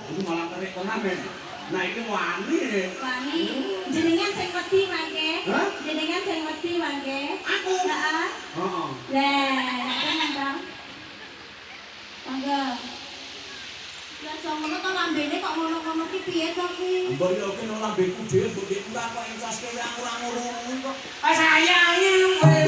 Iku malah kerik tenan men. Nah iki wani ne. Wani. Jenengan sing wedi mangke. Hah? Jenengan sing wedi mangke. Aku. Heeh. Heeh. Lah, tenan ta? Mangga. Ya ngono to lambene kok ngono-ngono ki piye to ki? Mbok yo kene lambeku dhewe mbok nek ora kok encaske ora ngono kok. Sayangi kowe.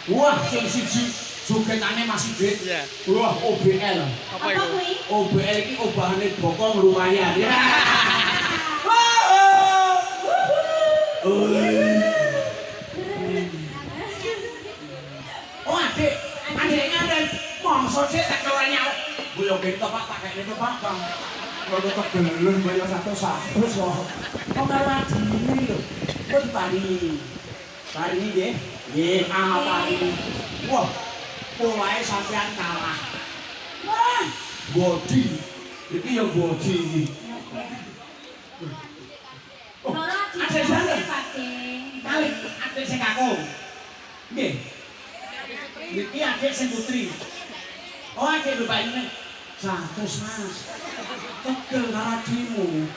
Wah, sing siji jogetane masih duit. Wah, OBL. Apa kuwi? OBL iki obahane bokong lumayan. Ya. Oh, adik ngaden. Mongso sik tak ora nyawa. Bu yo gitu Pak, tak kene to Pak, Bang. Kalau kegelun bayar 100 kok. Kok malah dini lho. Kok dipari. Pari nggih. Nggih, pari. Wah, polahe sampean kalah. Wah, body. Iki ya body iki. Oh, ada sana. Kali adik sing kakung. Nggih. Niki adik sing putri. Oh, adik lho Pak ini. 100 Mas. Tegel naradimu.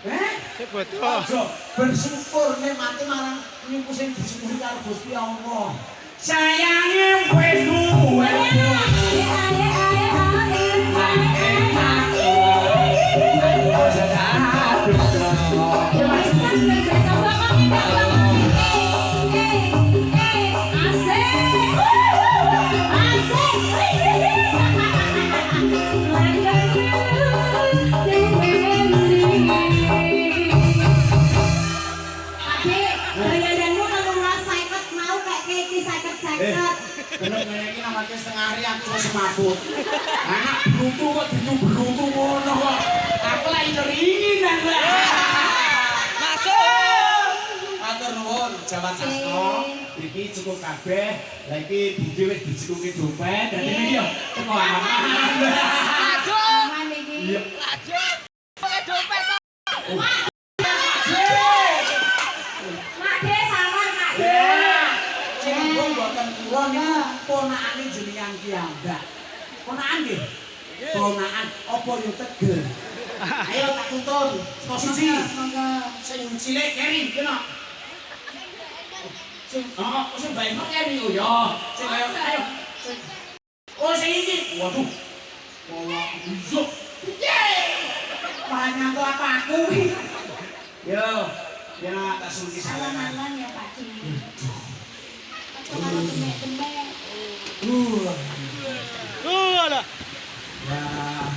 Ojo bersyukur nek mati marang niku sing disyukuri karo Gusti Allah. Sayange wis duwe. Bener ngene iki namake setengah hari aku wis mabuk. Anak brutu kok brutu ngono kok. Aku lagi ngeringi kan. Masuk. Matur nuwun jawab sastra. Iki cukup kabeh. Lah iki Budi wis dicukupi dompet. Dadi iki yo teko aman. Aduh. Aman iki. Iya. Lanjut. Pakai dompet. Kula niku ponakane jenengan piyambak. Ponakan nggih. Ponakan apa yo tegel. Ayo tak tuntun. Saka siji. Sing cilik keri kena. Sing sing bae keri yo ya. Sing ayo. Oh sing iki. Waduh. Pola busuk. Banyak tuh apa aku. Yo. Ya tak sungki salaman ya Pak Ci. Ada. Wah.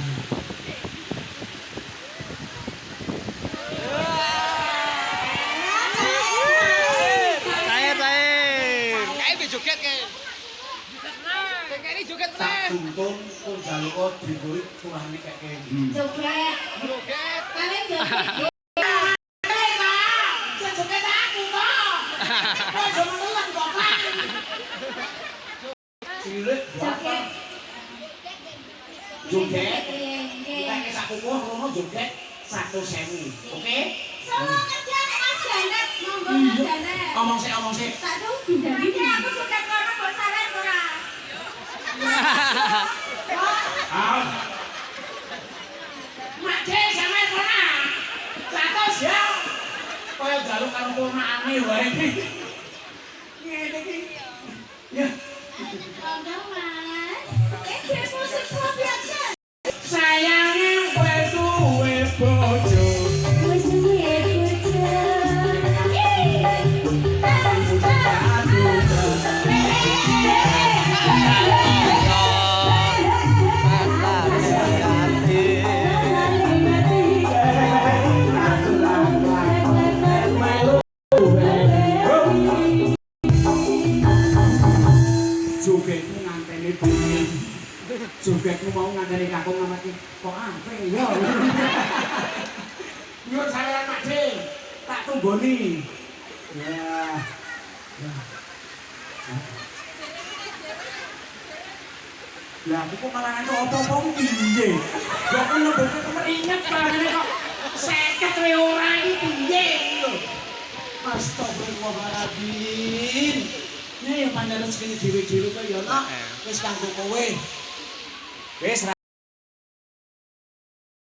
Cair. Kayak joget kayak. Kayak ini joget Tak tuntun Kok jaluk dibuik turane keke. Joget. Joget. Kalian joget. Joget aku kok. Kok jono telan kok kan. Cilik Joget. joget. Nggih. Kita ke sakuku rono joget 1.000. Oke? Semua kerja Mas Janet, monggo Mas Janet. Omong sih. Tak tahu dindani. Iki aku suka kono kok saran ora. Ah. Mak De sampe kono. 100 ya. Kaya jaluk karo ponakane wae iki. Ngene iki. Ya. Monggo Mas. Iki musik klub ya, Jan. Sayangnya kowe duwe bojo. Wis duwe bojo. Jogetmu nganteni dingin. Jogetmu mau nganteni kakung ngamati kok ampe ya. Nyuwun saweran Mak De. Tak tunggoni. Ya. Lah aku kok malah ngantuk apa-apa piye? Kok aku lebokne kemeringet barangane kok 50 we ora iki piye lho. Astagfirullahaladzim. Nih pancen rezeki dhewe-dhewe kok ya nak. Wis kanggo kowe. Wis